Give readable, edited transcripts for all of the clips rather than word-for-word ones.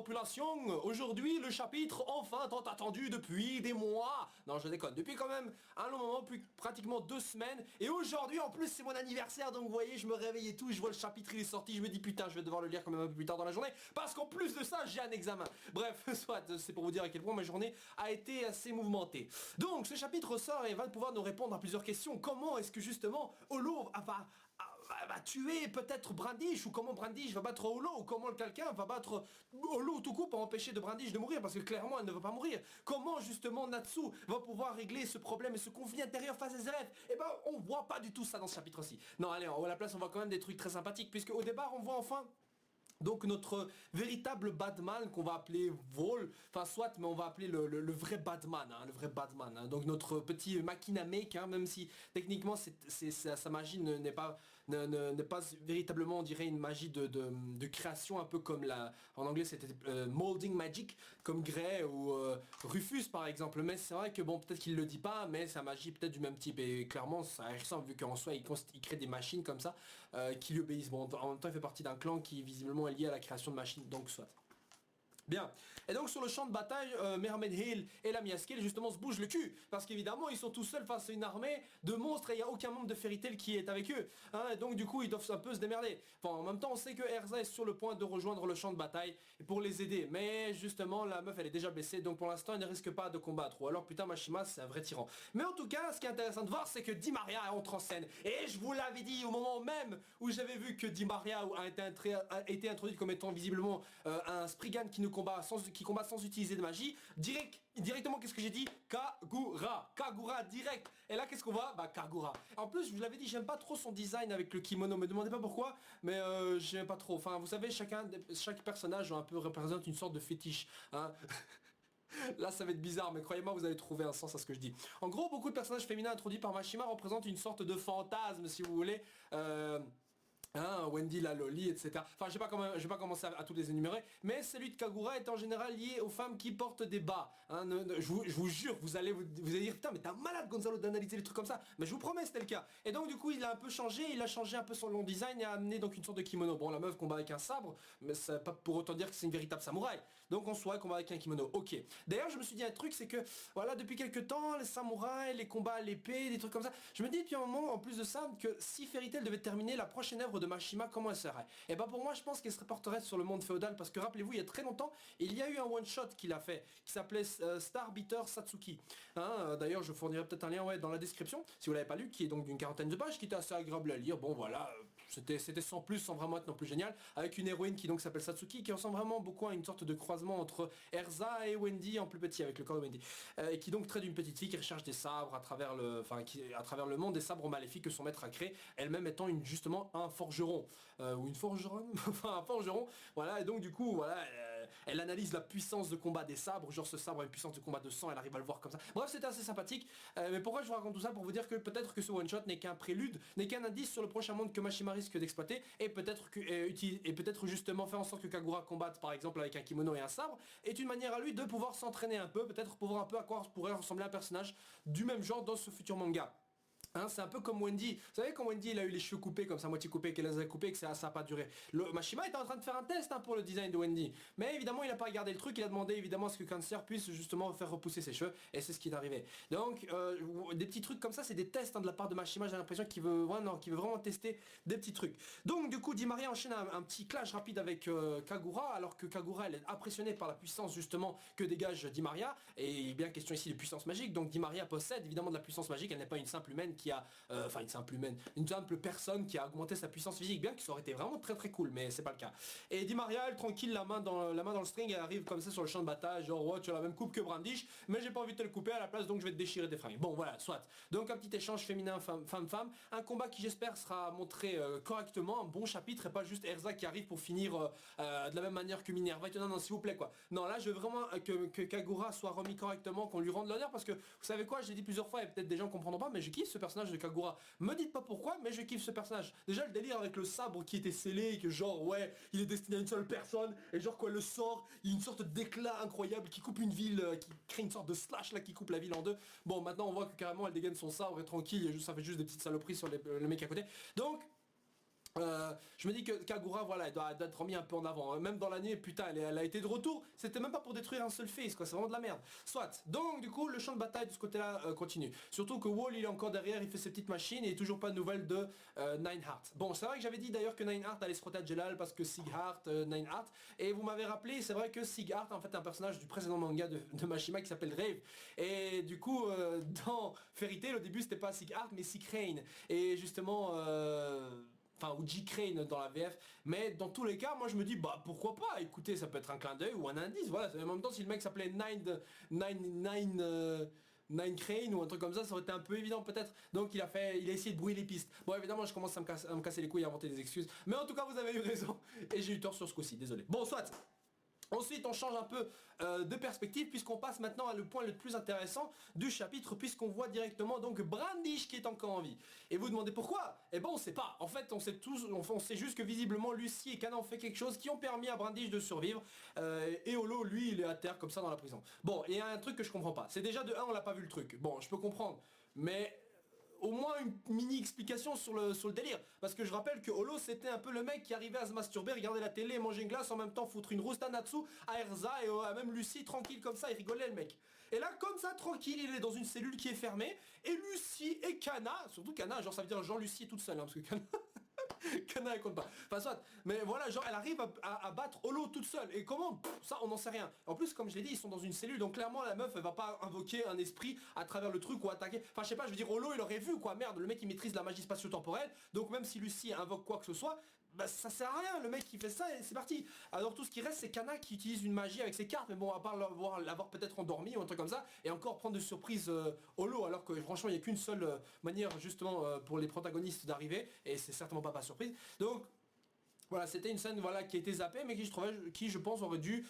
population. Aujourd'hui, le chapitre enfin tant attendu depuis des mois. Non, je déconne. Depuis quand même un long moment, depuis pratiquement 2 semaines. Et aujourd'hui, en plus, c'est mon anniversaire. Donc, vous voyez, je me réveille et tout. Je vois le chapitre, il est sorti. Je me dis, putain, je vais devoir le lire quand même un peu plus tard dans la journée. Parce qu'en plus de ça, j'ai un examen. Bref, soit, c'est pour vous dire à quel point ma journée a été assez mouvementée. Donc, ce chapitre sort et va pouvoir nous répondre à plusieurs questions. Comment est-ce que justement, Hollow va tuer peut-être Brandish, ou comment Brandish va battre Hollow, ou comment quelqu'un va battre Hollow tout coup pour empêcher de Brandish de mourir, parce que clairement elle ne veut pas mourir. Comment justement Natsu va pouvoir régler ce problème et ce conflit intérieur face à Zeref. Et ben on voit pas du tout ça dans ce chapitre-ci. Non allez, à la place on voit quand même des trucs très sympathiques, puisque au départ on voit enfin donc notre véritable Batman qu'on va appeler Vol, enfin soit, mais on va appeler le vrai Batman, hein, le vrai Batman, hein. Donc notre petit Machina Make, hein, même si techniquement sa magie n'est pas véritablement, on dirait, une magie de création, un peu comme en anglais c'était Molding Magic, comme Grey ou Rufus par exemple. Mais c'est vrai que bon, peut-être qu'il le dit pas, mais sa magie peut-être du même type, et clairement ça ressemble, vu qu'en soi il crée des machines comme ça qui lui obéissent. Bon, en même temps il fait partie d'un clan qui visiblement est lié à la création de machines, donc soit. Bien, et donc sur le champ de bataille, Mermaid Hill et la Miascale justement se bougent le cul, parce qu'évidemment ils sont tout seuls face à une armée de monstres et il n'y a aucun membre de Fairy Tail qui est avec eux, hein, et donc du coup ils doivent un peu se démerder. Enfin, en même temps on sait que Erza est sur le point de rejoindre le champ de bataille pour les aider, mais justement la meuf elle est déjà blessée, donc pour l'instant elle ne risque pas de combattre, ou alors putain Mashima c'est un vrai tyran. Mais en tout cas ce qui est intéressant de voir, c'est que Di Maria entre en scène, et je vous l'avais dit au moment même où j'avais vu que Di Maria a été introduite comme étant visiblement un Spriggan qui combat sans utiliser de magie. Directement, qu'est-ce que j'ai dit? Kagura direct. Et là qu'est-ce qu'on voit? Bah Kagura. En plus je vous l'avais dit, j'aime pas trop son design avec le kimono, me demandez pas pourquoi, mais j'aime pas trop. Enfin vous savez, chaque personnage un peu représente une sorte de fétiche, hein. Là ça va être bizarre, mais croyez-moi vous allez trouver un sens à ce que je dis. En gros, beaucoup de personnages féminins introduits par Mashima représentent une sorte de fantasme, si vous voulez. Hein, Wendy, la Loli, etc. Enfin, je vais pas commencer à tous les énumérer, mais celui de Kagura est en général lié aux femmes qui portent des bas. Hein, je vous jure, vous allez dire, putain, mais t'es un malade, Gonzalo, d'analyser les trucs comme ça. Mais je vous promets, c'était le cas. Et donc, du coup, il a un peu changé, il a changé un peu son long design et a amené donc une sorte de kimono. Bon, la meuf combat avec un sabre, mais ça pas pour autant dire que c'est une véritable samouraï. Donc, en soi, combat avec un kimono. Ok. D'ailleurs, je me suis dit un truc, c'est que, voilà, depuis quelques temps, les samouraïs, les combats à l'épée, des trucs comme ça, je me dis depuis un moment, en plus de ça, que si Fairy Tail devait terminer la prochaine œuvre de Mashima, comment elle serait? Et bah pour moi je pense qu'elle se reporterait sur le monde féodal, parce que rappelez-vous, il y a très longtemps il y a eu un one shot qu'il a fait qui s'appelait Star Beater Satsuki, hein, d'ailleurs je fournirai peut-être un lien dans la description si vous l'avez pas lu, qui est donc d'une quarantaine de pages, qui était assez agréable à lire. Bon voilà, c'était sans plus, sans vraiment être non plus génial, avec une héroïne qui donc s'appelle Satsuki, qui ressemble vraiment beaucoup à une sorte de croisement entre Erza et Wendy en plus petit, avec le corps de Wendy, et qui donc traite d'une petite fille qui recherche des sabres à travers le monde, des sabres maléfiques que son maître a créé, elle-même étant justement un forgeron, ou une forgeronne, enfin un forgeron, voilà. Et donc du coup voilà, elle analyse la puissance de combat des sabres, genre ce sabre a une puissance de combat de sang, elle arrive à le voir comme ça. Bref, c'était assez sympathique, mais pourquoi je vous raconte tout ça? Pour vous dire que peut-être que ce one shot n'est qu'un prélude, n'est qu'un indice sur le prochain monde que Mashima risque d'exploiter, et peut-être justement faire en sorte que Kagura combatte par exemple avec un kimono et un sabre est une manière à lui de pouvoir s'entraîner un peu, peut-être pour voir un peu à quoi pourrait ressembler un personnage du même genre dans ce futur manga. Hein, c'est un peu comme Wendy. Vous savez quand Wendy il a eu les cheveux coupés comme ça, moitié coupés, qu'elle les a coupés, que ça a pas duré. Mashima était en train de faire un test, hein, pour le design de Wendy. Mais évidemment il a pas gardé le truc, il a demandé évidemment à ce que Cancer puisse justement faire repousser ses cheveux. Et c'est ce qui est arrivé. Donc des petits trucs comme ça, c'est des tests, hein, de la part de Mashima. J'ai l'impression qu'il veut vraiment tester des petits trucs. Donc du coup Di Maria enchaîne un petit clash rapide avec Kagura, alors que Kagura elle est impressionnée par la puissance justement que dégage Di Maria. Et bien question ici de puissance magique. Donc Di Maria possède évidemment de la puissance magique, elle n'est pas une simple humaine qui a, enfin une simple personne qui a augmenté sa puissance physique, bien que ça aurait été vraiment très très cool, mais c'est pas le cas. Et Di Maria, elle tranquille, la main dans le string, elle arrive comme ça sur le champ de bataille, genre ouais tu as la même coupe que Brandish, mais j'ai pas envie de te le couper à la place, donc je vais te déchirer tes fringues. Bon voilà, soit. Donc un petit échange féminin femme-femme, un combat qui j'espère sera montré correctement, un bon chapitre, et pas juste Erza qui arrive pour finir de la même manière que Minerva. Non non s'il vous plaît quoi. Non là je veux vraiment que Kagura soit remis correctement, qu'on lui rende l'honneur, parce que vous savez quoi, je l'ai dit plusieurs fois et peut-être des gens comprendront pas, mais je kiffe ce personnage de Kagura. Me dites pas pourquoi, mais je kiffe ce personnage. Déjà le délire avec le sabre qui était scellé, et que genre ouais il est destiné à une seule personne, et genre quoi le sort, il y a une sorte d'éclat incroyable qui coupe une ville, qui crée une sorte de slash là qui coupe la ville en deux. Bon maintenant on voit que carrément elle dégaine son sabre et tranquille, ça fait juste des petites saloperies sur le mec à côté. Donc Je me dis que Kagura, voilà, elle doit être remis un peu en avant. Même dans l'année, putain, elle a été de retour. C'était même pas pour détruire un seul face, quoi. C'est vraiment de la merde. Soit. Donc, du coup, le champ de bataille de ce côté-là continue. Surtout que Wall, il est encore derrière, il fait ses petites machines et toujours pas de nouvelles de Nineheart. Bon, c'est vrai que j'avais dit d'ailleurs que Nineheart allait se frotter à Jelal parce que Sigheart, Nineheart. Et vous m'avez rappelé, c'est vrai que Sigheart, en fait, est un personnage du précédent manga de Mashima qui s'appelle Rave. Et du coup, dans Fairy Tail, au début, c'était pas Sigheart, mais Sigrane. Et justement, enfin ou G-Crane dans la VF, mais dans tous les cas moi je me dis bah pourquoi pas, écoutez ça peut être un clin d'œil ou un indice, voilà, en même temps si le mec s'appelait Nine Crane ou un truc comme ça aurait été un peu évident peut-être, donc il a essayé de brouiller les pistes. Bon évidemment je commence à me casser les couilles à inventer des excuses, mais en tout cas vous avez eu raison et j'ai eu tort sur ce coup-ci, désolé. Bon soit. Ensuite on change un peu de perspective puisqu'on passe maintenant à le point le plus intéressant du chapitre, puisqu'on voit directement donc Brandish qui est encore en vie. Et vous demandez pourquoi? Eh ben on sait pas, en fait on sait juste que visiblement Lucy et Kana ont fait quelque chose qui ont permis à Brandish de survivre, et Holo lui il est à terre comme ça dans la prison. Bon, il y a un truc que je comprends pas, c'est déjà de 1 on l'a pas vu le truc, bon je peux comprendre, mais au moins une mini explication sur le délire, parce que je rappelle que Holo c'était un peu le mec qui arrivait à se masturber, regarder la télé, manger une glace, en même temps foutre une Rustanatsu à Erza et à même Lucy tranquille comme ça, il rigolait le mec. Et là comme ça tranquille il est dans une cellule qui est fermée et Lucy et Kana, surtout Kana, genre ça veut dire Jean Lucy est toute seule, hein, parce que Kana Kana elle compte pas. Enfin soit, mais voilà, genre elle arrive à battre Holo toute seule. Et comment? Ça on n'en sait rien. En plus comme je l'ai dit, ils sont dans une cellule, donc clairement la meuf elle va pas invoquer un esprit à travers le truc ou attaquer. Enfin je sais pas, je veux dire Holo il aurait vu quoi, merde, le mec il maîtrise la magie spatio-temporelle, donc même si Lucy invoque quoi que ce soit, bah ça sert à rien, le mec qui fait ça et c'est parti. Alors tout ce qui reste c'est Kana qui utilise une magie avec ses cartes, mais bon à part l'avoir peut-être endormi ou un truc comme ça, et encore prendre de surprise Holo, alors que franchement il n'y a qu'une seule manière justement pour les protagonistes d'arriver, et c'est certainement pas surprise. Donc voilà, c'était une scène voilà, qui a été zappée, mais qui je pense aurait dû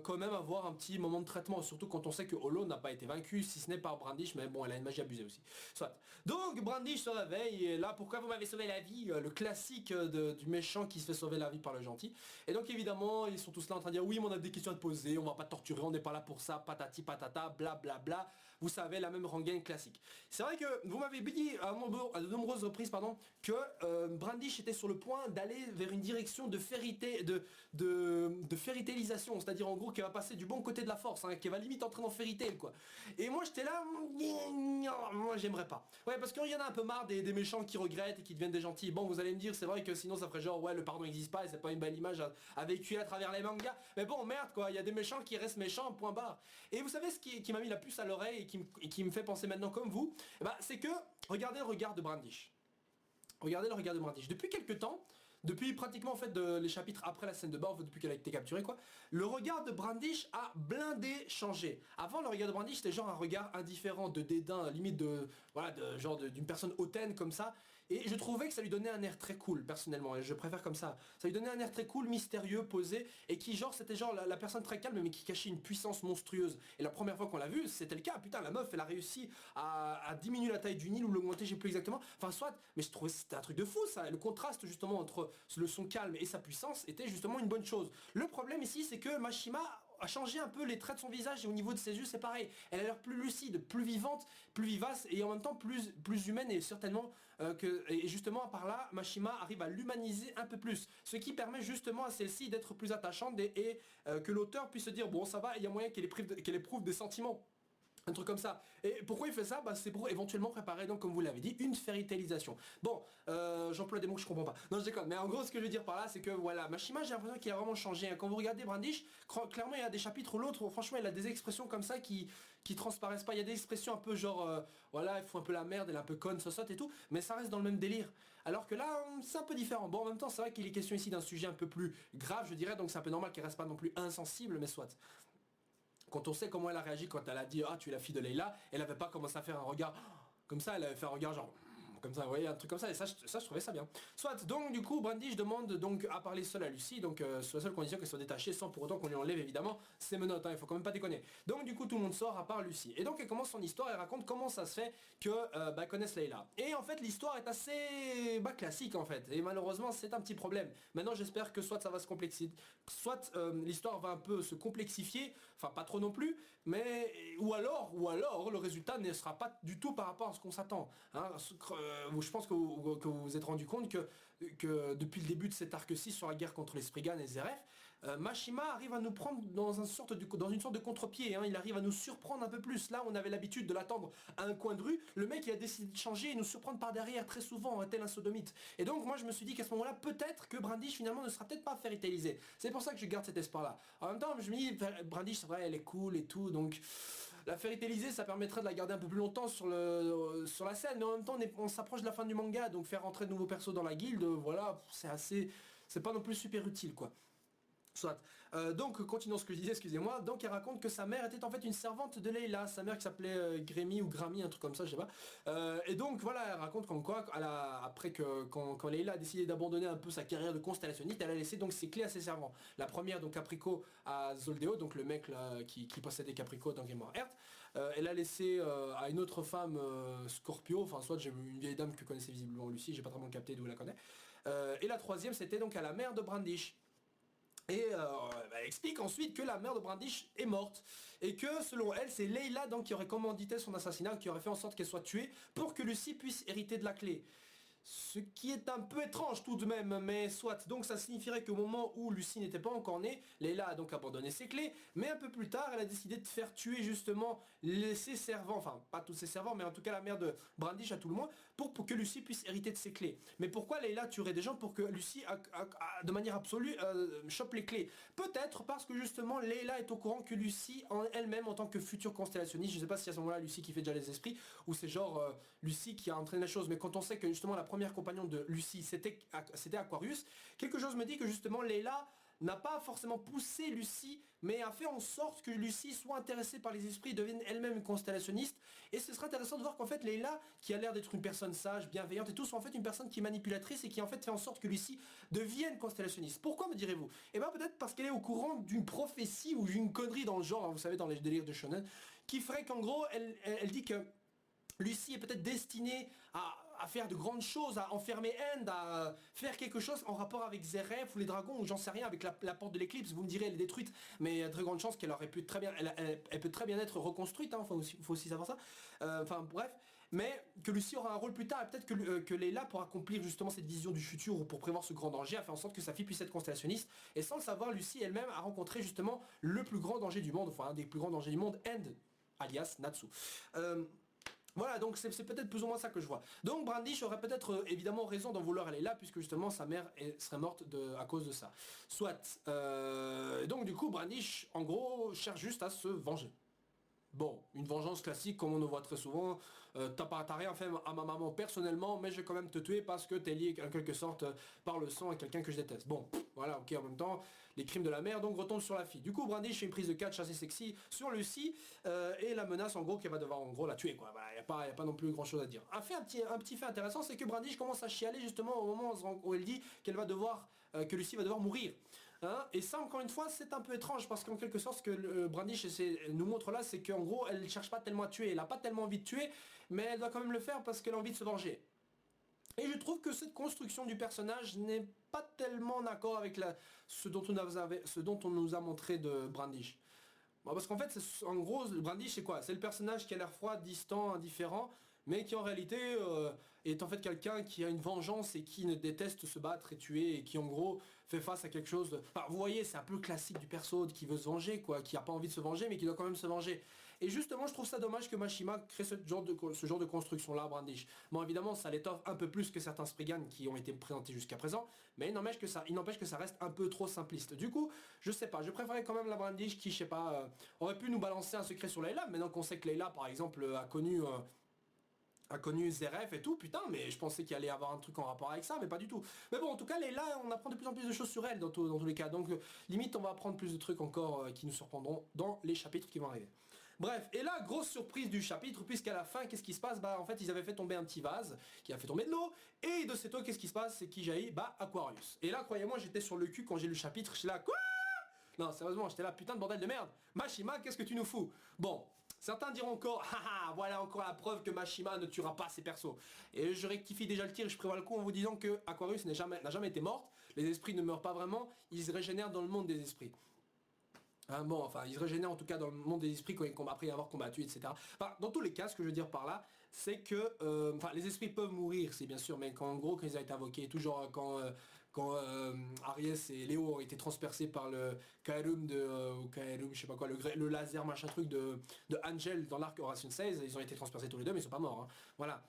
quand même avoir un petit moment de traitement, surtout quand on sait que Holo n'a pas été vaincu, si ce n'est par Brandish, mais bon elle a une magie abusée aussi. Soit. Donc Brandish se réveille, et là pourquoi vous m'avez sauvé la vie, le classique du méchant qui se fait sauver la vie par le gentil. Et donc évidemment ils sont tous là en train de dire oui mais on a des questions à te poser, on va pas te torturer, on n'est pas là pour ça, patati patata, bla bla bla, vous savez la même rengaine classique. C'est vrai que vous m'avez dit à de nombreuses reprises pardon, que Brandish était sur le point d'aller vers une direction de fairy tailisation, c'est-à-dire en gros qu'elle va passer du bon côté de la force, hein, qu'elle va limite entrer dans fairy tail quoi. Et moi j'étais là, moi j'aimerais pas. Ouais parce qu'il y en a un peu marre des méchants qui regrettent et qui deviennent des gentils. Bon vous allez me dire c'est vrai que sinon ça ferait genre ouais le pardon n'existe pas et c'est pas une belle image à véhiculer à travers les mangas. Mais bon merde quoi, il y a des méchants qui restent méchants, point barre. Et vous savez ce qui m'a mis la puce à l'oreille et qui me fait penser maintenant comme vous, bah, c'est que regardez le regard de Brandish. Regardez le regard de Brandish. Depuis quelques temps, depuis pratiquement en fait les chapitres après la scène de bord, depuis qu'elle a été capturée quoi, le regard de Brandish a blindé changé. Avant le regard de Brandish c'était genre un regard indifférent, de dédain, limite de voilà, d'une personne hautaine comme ça. Et je trouvais que ça lui donnait un air très cool personnellement, et je préfère comme ça. Ça lui donnait un air très cool, mystérieux, posé, et qui genre c'était genre la personne très calme mais qui cachait une puissance monstrueuse. Et la première fois qu'on l'a vu c'était le cas, putain la meuf elle a réussi à diminuer la taille du Nil ou l'augmenter, je sais plus exactement. Enfin soit, mais je trouvais que c'était un truc de fou ça. Et le contraste justement entre le son calme et sa puissance était justement une bonne chose. Le problème ici c'est que Mashima a changé un peu les traits de son visage, et au niveau de ses yeux c'est pareil. Elle a l'air plus lucide, plus vivante, plus vivace et en même temps plus humaine, et certainement et justement par là Mashima arrive à l'humaniser un peu plus. Ce qui permet justement à celle-ci d'être plus attachante et que l'auteur puisse se dire bon ça va, il y a moyen qu'elle éprouve des sentiments. Un truc comme ça. Et pourquoi il fait ça? Bah, c'est pour éventuellement préparer, donc comme vous l'avez dit, une fairy tailisation. Bon, j'emploie des mots que je comprends pas. Non je déconne, mais en gros ce que je veux dire par là c'est que voilà, Mashima j'ai l'impression qu'il a vraiment changé. Quand vous regardez Brandish, clairement il y a des chapitres ou l'autre où franchement il a des expressions comme ça qui transparaissent pas. Il y a des expressions un peu genre voilà, il faut un peu la merde, elle est un peu conne, sosote et tout, mais ça reste dans le même délire. Alors que là c'est un peu différent. Bon en même temps c'est vrai qu'il est question ici d'un sujet un peu plus grave je dirais, donc c'est un peu normal qu'il reste pas non plus insensible, mais soit. Quand on sait comment elle a réagi quand elle a dit ah tu es la fille de Leila, elle avait pas commencé à faire un regard comme ça, elle avait fait un regard genre comme ça, vous voyez, un truc comme ça, et ça je trouvais ça bien. Soit, donc du coup, Brandish demande donc à parler seul à Lucy, donc sous la seule condition qu'elle soit détachée, sans pour autant qu'on lui enlève évidemment ses menottes, hein, il faut quand même pas déconner. Donc du coup, tout le monde sort à part Lucy. Et donc elle commence son histoire, elle raconte comment ça se fait que bah, connaissent Leila. Et en fait, l'histoire est assez classique en fait, et malheureusement c'est un petit problème. Maintenant j'espère que soit ça va se complexifier, soit l'histoire va un peu se complexifier, enfin pas trop non plus, mais ou alors le résultat ne sera pas du tout par rapport à ce qu'on s'attend. Hein. je pense que vous vous êtes rendu compte que depuis le début de cet arc-ci sur la guerre contre les Spriggan et Zeref, Mashima arrive à nous prendre dans une sorte de contre-pied, hein. Il arrive à nous surprendre un peu plus. Là, on avait l'habitude de l'attendre à un coin de rue. Le mec, il a décidé de changer et nous surprendre par derrière très souvent, tel un sodomite. Et donc, moi, je me suis dit qu'à ce moment-là, peut-être que Brandish, finalement, ne sera peut-être pas fairytalisé. C'est pour ça que je garde cet espoir-là. En même temps, je me dis, Brandish, c'est vrai, elle est cool et tout, donc... La fairytalisée, ça permettrait de la garder un peu plus longtemps sur la scène, mais en même temps, on s'approche de la fin du manga, donc faire rentrer de nouveaux persos dans la guilde, voilà, c'est pas non plus super utile, quoi. Soit. Donc, continuons ce que je disais, excusez-moi. Donc, elle raconte que sa mère était en fait une servante de Leila, sa mère qui s'appelait Grémy ou Grammy, un truc comme ça, je sais pas. Et donc, voilà, elle raconte comme quoi, après quand Leila a décidé d'abandonner un peu sa carrière de constellationniste, elle a laissé donc ses clés à ses servants. La première, donc Caprico, à Zoldeo, donc le mec là qui possédait Caprico dans Game of Earth. Elle a laissé à une autre femme, Scorpio, enfin, soit j'ai une vieille dame que connaissait visiblement Lucie, j'ai pas vraiment capté d'où elle la connaît. Et la troisième, c'était donc à la mère de Brandish. Et elle explique ensuite que la mère de Brandish est morte. Et que selon elle, c'est Leila donc qui aurait commandité son assassinat, qui aurait fait en sorte qu'elle soit tuée pour que Lucie puisse hériter de la clé. Ce qui est un peu étrange tout de même, mais soit. Donc ça signifierait qu'au moment où Lucie n'était pas encore née, Leila a donc abandonné ses clés, mais un peu plus tard, elle a décidé de faire tuer justement ses servants, enfin pas tous ses servants, mais en tout cas la mère de Brandish à tout le moins, pour que Lucie puisse hériter de ses clés. Mais pourquoi Leila tuerait des gens pour que Lucie, de manière absolue, chope les clés? Peut-être parce que justement Leila est au courant que Lucie, en elle-même, en tant que future constellationniste, je sais pas si à ce moment-là Lucie qui fait déjà les esprits, ou c'est genre Lucie qui a entraîné la chose, mais quand on sait que justement la première compagnon de Lucie, c'était Aquarius. Quelque chose me dit que justement Leila n'a pas forcément poussé Lucie, mais a fait en sorte que Lucie soit intéressée par les esprits et devienne elle-même une constellationniste. Et ce serait intéressant de voir qu'en fait Leila, qui a l'air d'être une personne sage, bienveillante et tout, soit en fait une personne qui est manipulatrice et qui en fait fait en sorte que Lucie devienne constellationniste. Pourquoi, me direz-vous? Eh bien peut-être parce qu'elle est au courant d'une prophétie ou d'une connerie dans le genre, hein, vous savez, dans les délires de shonen, qui ferait qu'en gros, elle dit que Lucie est peut-être destinée à faire de grandes choses, à enfermer End, à faire quelque chose en rapport avec Zeref ou les dragons, ou j'en sais rien, avec la porte de l'éclipse. Vous me direz, elle est détruite, mais il y a de très grandes chances qu'elle aurait pu très bien, elle peut très bien être reconstruite, hein, faut aussi savoir ça. Enfin bref, mais que Lucie aura un rôle plus tard, et peut-être que Leila pour accomplir justement cette vision du futur ou pour prévoir ce grand danger, a fait en sorte que sa fille puisse être constellationniste. Et sans le savoir, Lucie elle-même a rencontré justement le plus grand danger du monde, enfin un des plus grands dangers du monde, End, alias Natsu. Voilà, donc c'est peut-être plus ou moins ça que je vois. Donc Brandish aurait peut-être évidemment raison d'en vouloir aller là, puisque justement sa mère serait morte à cause de ça. Soit. Donc du coup Brandish, en gros, cherche juste à se venger. Bon, une vengeance classique comme on le voit très souvent. T'as rien fait à ma maman personnellement, mais je vais quand même te tuer parce que t'es lié en quelque sorte par le sang à quelqu'un que je déteste. Bon, voilà, ok, en même temps, les crimes de la mère, donc retombe sur la fille. Du coup, Brandish fait une prise de catch assez sexy sur Lucie et la menace en gros qu'elle va devoir en gros la tuer, quoi. Voilà, y a pas non plus grand chose à dire. Un petit fait intéressant, c'est que Brandish commence à chialer justement au moment où elle dit qu'elle va devoir, que Lucie va devoir mourir. Hein, et ça encore une fois c'est un peu étrange parce qu'en quelque sorte ce que Brandish nous montre là, c'est qu'en gros elle ne cherche pas tellement à tuer, elle n'a pas tellement envie de tuer, mais elle doit quand même le faire parce qu'elle a envie de se venger. Et je trouve que cette construction du personnage n'est pas tellement en accord avec ce dont on nous a montré de Brandish. Bon, parce qu'en fait, en gros, le Brandish c'est quoi? C'est le personnage qui a l'air froid, distant, indifférent, mais qui en réalité est en fait quelqu'un qui a une vengeance et qui ne déteste se battre et tuer et qui en gros fait face à quelque chose de... Enfin, vous voyez, c'est un peu classique du perso qui veut se venger, quoi, qui a pas envie de se venger mais qui doit quand même se venger. Et justement, je trouve ça dommage que Mashima crée ce genre de construction là, Brandish. Bon, évidemment, ça l'étoffe un peu plus que certains Spriggan qui ont été présentés jusqu'à présent, mais il n'empêche que ça reste un peu trop simpliste. Du coup, je sais pas, je préférais quand même la Brandish qui, je sais pas, aurait pu nous balancer un secret sur Leila, maintenant qu'on sait que Leila, par exemple, a connu Zeref et tout, putain, mais je pensais qu'il allait y avoir un truc en rapport avec ça, mais pas du tout. Mais bon, en tout cas, Leila, on apprend de plus en plus de choses sur elle dans tous les cas, donc limite on va apprendre plus de trucs encore qui nous surprendront dans les chapitres qui vont arriver. Bref, et là, grosse surprise du chapitre, puisqu'à la fin, qu'est-ce qui se passe? Bah en fait, ils avaient fait tomber un petit vase, qui a fait tomber de l'eau, et de cette eau, qu'est-ce qui se passe? C'est qui jaillit? Bah, Aquarius. Et là, croyez-moi, j'étais sur le cul quand j'ai lu le chapitre, j'étais là, quoi? Non, sérieusement, j'étais là, putain de bordel de merde. Mashima, qu'est-ce que tu nous fous? Bon, certains diront encore, haha, voilà encore la preuve que Mashima ne tuera pas ses persos. Et je rectifie déjà le tir et je prévois le coup en vous disant que Aquarius n'a jamais été morte, les esprits ne meurent pas vraiment, ils se régénèrent dans le monde des esprits. Hein, bon, enfin, il se régénère en tout cas dans le monde des esprits quand il combat, après avoir combattu, etc. Enfin, dans tous les cas, ce que je veux dire par là, c'est que, enfin, les esprits peuvent mourir, c'est bien sûr, mais quand, en gros, quand ils ont été invoqués, toujours quand Aries et Léo ont été transpercés par le Kaerum ou Kaerum, je sais pas quoi, le laser machin truc de Angel dans l'arc Oration 16, ils ont été transpercés tous les deux, mais ils sont pas morts. Hein. Voilà.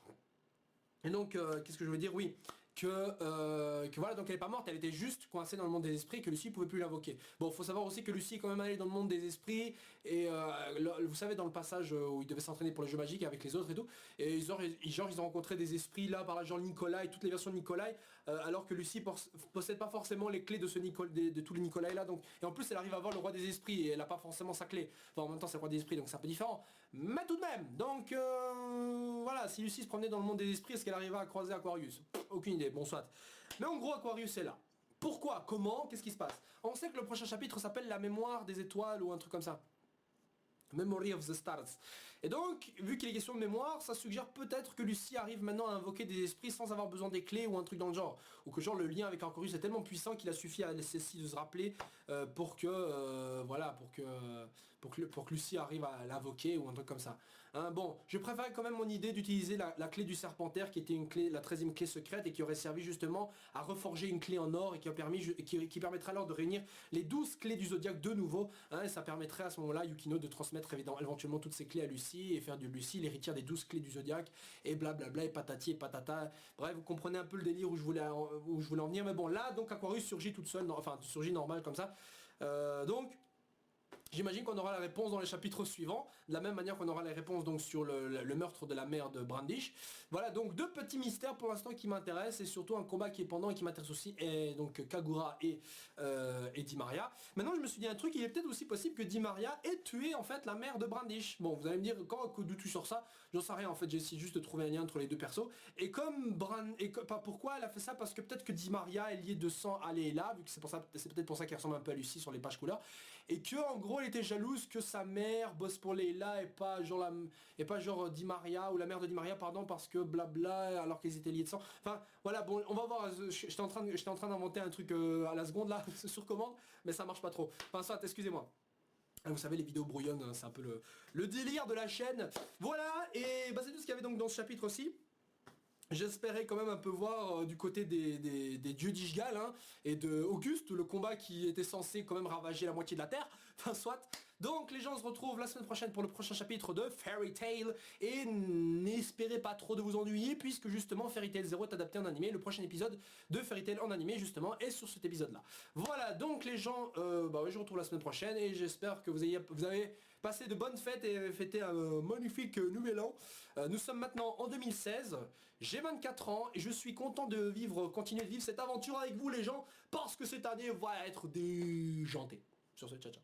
Et donc, qu'est-ce que je veux dire? Oui, que voilà, donc elle est pas morte, elle était juste coincée dans le monde des esprits et que Lucie pouvait plus l'invoquer. Bon, faut savoir aussi que Lucie est quand même allée dans le monde des esprits et vous savez dans le passage où il devait s'entraîner pour les jeux magiques avec les autres et tout, et genre ils ont rencontré des esprits là par genre Nikolai, toutes les versions de Nikolai, alors que Lucie possède pas forcément les clés de ce de tous les Nikolai là, donc et en plus elle arrive à voir le roi des esprits et elle a pas forcément sa clé. Enfin en même temps c'est le roi des esprits donc c'est un peu différent, mais tout de même. Donc voilà, si Lucie se promenait dans le monde des esprits, est-ce qu'elle arriva à croiser Aquarius? Aucune idée, bon soit. Mais en gros Aquarius est là. Pourquoi? Comment? Qu'est-ce qui se passe? On sait que le prochain chapitre s'appelle La mémoire des étoiles ou un truc comme ça. Memory of the Stars. Et donc, vu qu'il est question de mémoire, ça suggère peut-être que Lucie arrive maintenant à invoquer des esprits sans avoir besoin des clés ou un truc dans le genre. Ou que genre le lien avec Aquarius est tellement puissant qu'il a suffi à celle-ci de se rappeler pour que voilà, pour que Lucie arrive à l'invoquer ou un truc comme ça. Hein, bon, je préfère quand même mon idée d'utiliser la clé du Serpentaire qui était une clé, la 13e clé secrète et qui aurait servi justement à reforger une clé en or et qui permettrait alors de réunir les 12 clés du Zodiaque de nouveau. Hein, et ça permettrait à ce moment-là Yukino de transmettre éventuellement toutes ces clés à Lucie et faire de Lucie l'héritière des 12 clés du Zodiaque et blablabla et patati et patata. Bref, vous comprenez un peu le délire où je voulais en venir. Mais bon, là, donc Aquarius surgit toute seule, enfin surgit normal comme ça. Donc... J'imagine qu'on aura la réponse dans les chapitres suivants, de la même manière qu'on aura les réponses donc sur le meurtre de la mère de Brandish. Voilà donc deux petits mystères pour l'instant qui m'intéressent et surtout un combat qui est pendant et qui m'intéresse aussi, et donc Kagura et Di Maria. Maintenant je me suis dit un truc, il est peut-être aussi possible que Di Maria ait tué en fait la mère de Brandish. Bon vous allez me dire d'où tu sors ça, j'en sais rien en fait, j'ai essayé juste de trouver un lien entre les deux persos. Et comme pourquoi elle a fait ça? Parce que peut-être que Di Maria est liée de sang à Leila, vu que c'est peut-être pour ça qu'elle ressemble un peu à Lucie sur les pages couleurs, et que en gros elle était jalouse que sa mère bosse pour Leila et pas genre Di Maria ou la mère de Di Maria pardon parce que blabla alors qu'ils étaient liés de sang. Enfin voilà bon on va voir, j'étais en train d'inventer un truc à la seconde là sur commande mais ça marche pas trop. Enfin soit excusez-moi. Vous savez les vidéos brouillonnes c'est un peu le délire de la chaîne. Voilà et bah c'est tout ce qu'il y avait donc dans ce chapitre aussi. J'espérais quand même un peu voir du côté des dieux d'Ishgal hein, et de Auguste, le combat qui était censé quand même ravager la moitié de la Terre, enfin soit. Donc les gens se retrouvent la semaine prochaine pour le prochain chapitre de Fairy Tail et n'espérez pas trop de vous ennuyer puisque justement Fairy Tail 0 est adapté en animé, le prochain épisode de Fairy Tail en animé justement est sur cet épisode là. Voilà donc les gens, bah ouais, je vous retrouve la semaine prochaine et j'espère que vous avez passé de bonnes fêtes et fêté un magnifique nouvel an. Nous sommes maintenant en 2016, j'ai 24 ans et je suis content de continuer de vivre cette aventure avec vous les gens parce que cette année va être déjantée. Sur ce, ciao ciao.